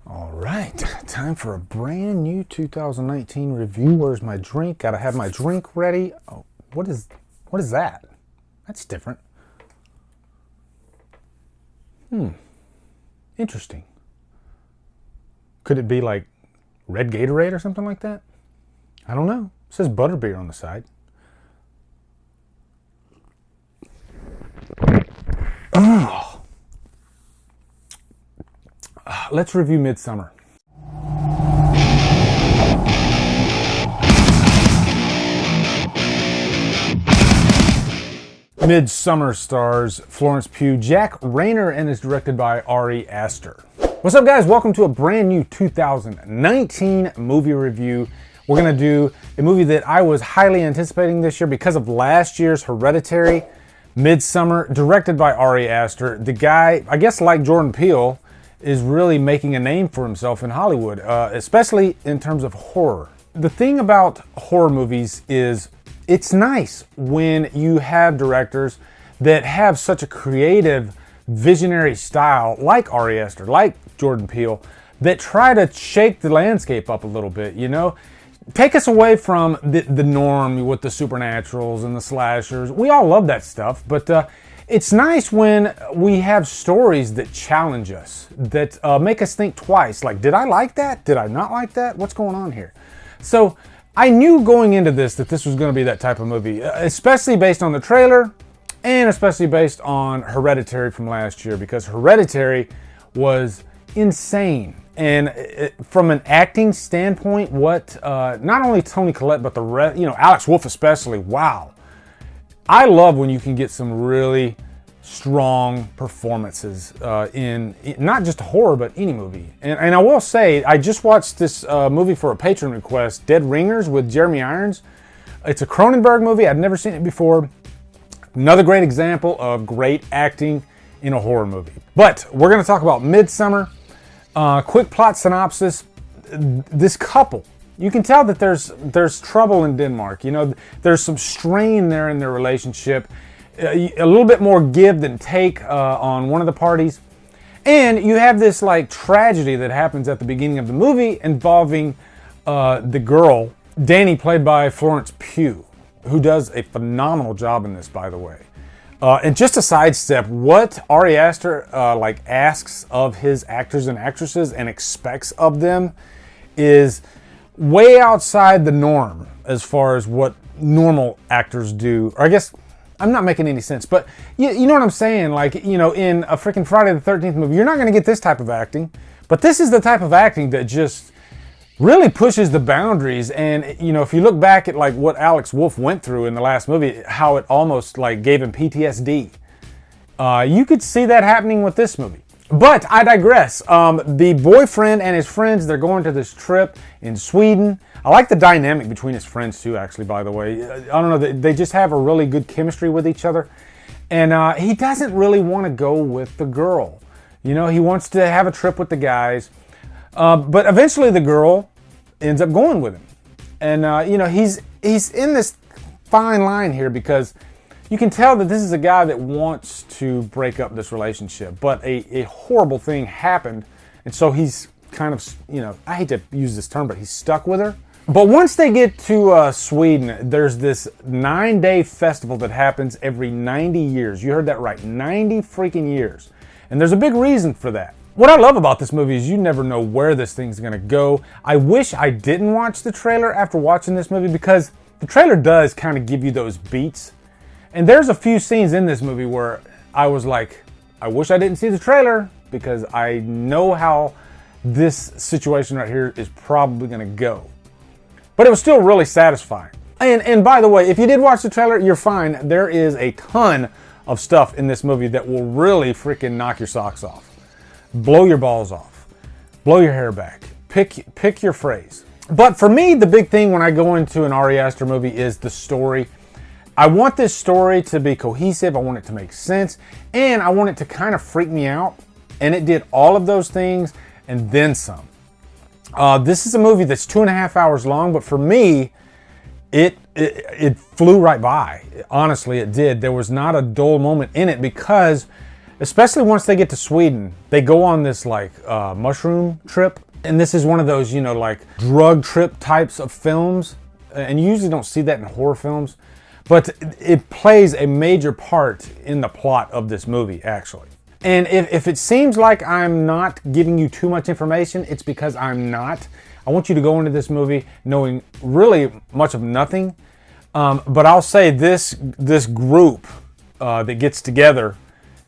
All right, time for a brand new 2019 review. Where's my drink? Gotta have my drink ready. Oh, what is that? That's different. Interesting. Could it be like red Gatorade or something like that? I don't know. It says butterbeer on the side. Oh. Let's review Midsommar. Midsommar stars Florence Pugh, Jack Rayner, and is directed by Ari Aster. What's up, guys? Welcome to a brand new 2019 movie review. We're gonna do a movie that I was highly anticipating this year because of last year's Hereditary. Midsommar, directed by Ari Aster. The guy, I guess like Jordan Peele, is really making a name for himself in Hollywood, especially in terms of horror. The thing about horror movies is it's nice when you have directors that have such a creative, visionary style, like Ari Aster, like Jordan Peele, that try to shake the landscape up a little bit, you know? Take us away from the norm with the supernaturals and the slashers. We all love that stuff, but it's nice when we have stories that challenge us, that make us think twice. Like, did I like that? Did I not like that? What's going on here? So I knew going into this that this was going to be that type of movie, especially based on the trailer and especially based on Hereditary from last year, because Hereditary was insane. And from an acting standpoint, what not only Toni Collette, but the rest, you know, Alex Wolff especially, wow. I love when you can get some really strong performances in not just horror, but any movie. And I will say, I just watched this movie for a patron request, Dead Ringers with Jeremy Irons. It's a Cronenberg movie. I'd never seen it before. Another great example of great acting in a horror movie. But we're going to talk about Midsommar. Quick plot synopsis. This couple, you can tell that there's trouble in Denmark. You know, there's some strain there in their relationship. A little bit more give than take on one of the parties. And you have this like tragedy that happens at the beginning of the movie involving the girl, Dani, played by Florence Pugh, who does a phenomenal job in this, by the way. And just a sidestep, what Ari Aster asks of his actors and actresses and expects of them is way outside the norm as far as what normal actors do. Or I guess I'm not making any sense, but you know what I'm saying? Like, you know, in a freaking Friday the 13th movie, you're not going to get this type of acting, but this is the type of acting that just really pushes the boundaries. And, you know, if you look back at like what Alex Wolff went through in the last movie, how it almost like gave him PTSD, you could see that happening with this movie. But I digress. The boyfriend and his friends, they're going to this trip in Sweden. I like the dynamic between his friends too, actually, by the way. I don't know, they just have a really good chemistry with each other. And he doesn't really want to go with the girl. You know, he wants to have a trip with the guys. But eventually the girl ends up going with him. And, you know, he's in this fine line here because you can tell that this is a guy that wants to break up this relationship. But a horrible thing happened. And so he's kind of, you know, I hate to use this term, but he's stuck with her. But once they get to Sweden, there's this 9-day festival that happens every 90 years. You heard that right, 90 freaking years. And there's a big reason for that. What I love about this movie is you never know where this thing's gonna go. I wish I didn't watch the trailer after watching this movie because the trailer does kind of give you those beats. And there's a few scenes in this movie where I was like, I wish I didn't see the trailer because I know how this situation right here is probably gonna go. But it was still really satisfying. And by the way, if you did watch the trailer, you're fine. There is a ton of stuff in this movie that will really freaking knock your socks off. Blow your balls off. Blow your hair back. Pick your phrase. But for me, the big thing when I go into an Ari Aster movie is the story. I want this story to be cohesive. I want it to make sense. And I want it to kind of freak me out. And it did all of those things and then some. This is a movie that's 2.5 hours long, but for me, it flew right by. Honestly, it did. There was not a dull moment in it because especially once they get to Sweden. They go on this like mushroom trip. And this is one of those, like drug trip types of films. And you usually don't see that in horror films. But it plays a major part in the plot of this movie, actually. And if it seems like I'm not giving you too much information, it's because I'm not. I want you to go into this movie knowing really much of nothing. But I'll say this group that gets together,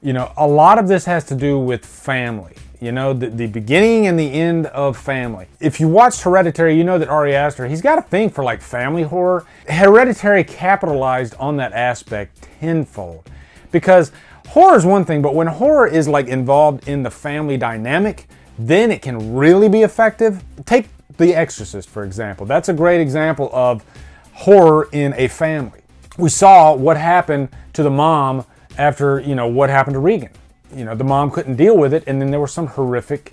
a lot of this has to do with family. The beginning and the end of family. If you watched Hereditary, you know that Ari Aster, he's got a thing for like family horror. Hereditary capitalized on that aspect tenfold. Because horror is one thing, but when horror is like involved in the family dynamic, then it can really be effective. Take The Exorcist, for example. That's a great example of horror in a family. We saw what happened to the mom after, what happened to Regan. The mom couldn't deal with it, and then there were some horrific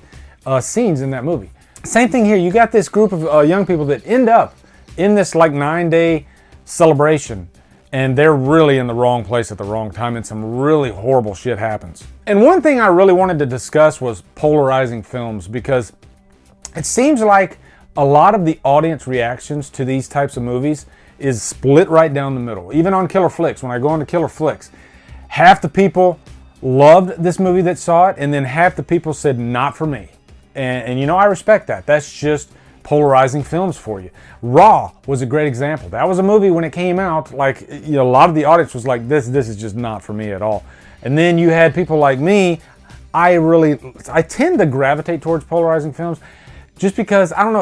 scenes in that movie. Same thing here. You got this group of young people that end up in this like 9-day celebration, and they're really in the wrong place at the wrong time, and some really horrible shit happens. And one thing I really wanted to discuss was polarizing films, because it seems like a lot of the audience reactions to these types of movies is split right down the middle. Even on Killer Flicks, when I go into Killer Flicks, half the people loved this movie that saw it, and then half the people said, not for me. And I respect that. That's just polarizing films for you. Raw was a great example. That was a movie when it came out, like, a lot of the audience was like, this is just not for me at all. And then you had people like me. I tend to gravitate towards polarizing films just because, I don't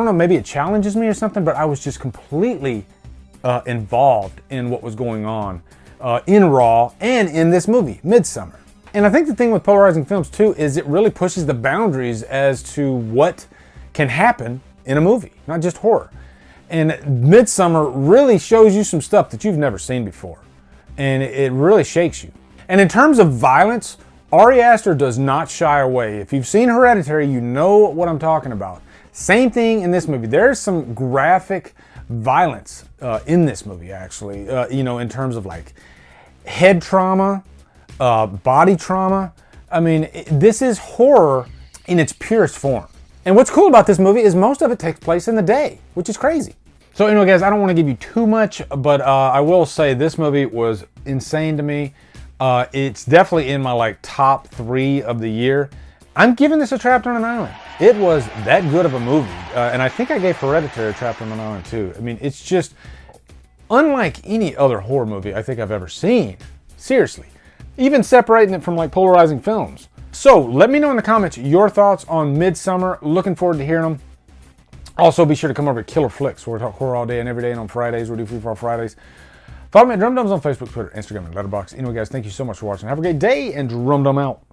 know, maybe it challenges me or something, but I was just completely involved in what was going on in Raw and in this movie, Midsommar. And I think the thing with polarizing films too is it really pushes the boundaries as to what can happen in a movie, not just horror. And Midsommar really shows you some stuff that you've never seen before. And it really shakes you. And in terms of violence, Ari Aster does not shy away. If you've seen Hereditary, you know what I'm talking about. Same thing in this movie. There's some graphic violence in this movie, actually, in terms of like head trauma, body trauma. I mean, this is horror in its purest form. And what's cool about this movie is most of it takes place in the day, which is crazy. So anyway, guys, I don't want to give you too much, but I will say this movie was insane to me. It's definitely in my like top 3 of the year. I'm giving this a Trapped on an Island. It was that good of a movie. And I think I gave Hereditary a Trapped on an Island too. I mean, it's just unlike any other horror movie I think I've ever seen. Seriously. Even separating it from like polarizing films. So let me know in the comments your thoughts on Midsommar. Looking forward to hearing them. Also, be sure to come over to Killer Flicks, where we talk horror all day and every day, and on Fridays we do Free For All Fridays. Follow me at Drumdums on Facebook, Twitter, Instagram, and Letterboxd. Anyway, guys, thank you so much for watching. Have a great day, and Drumdum out.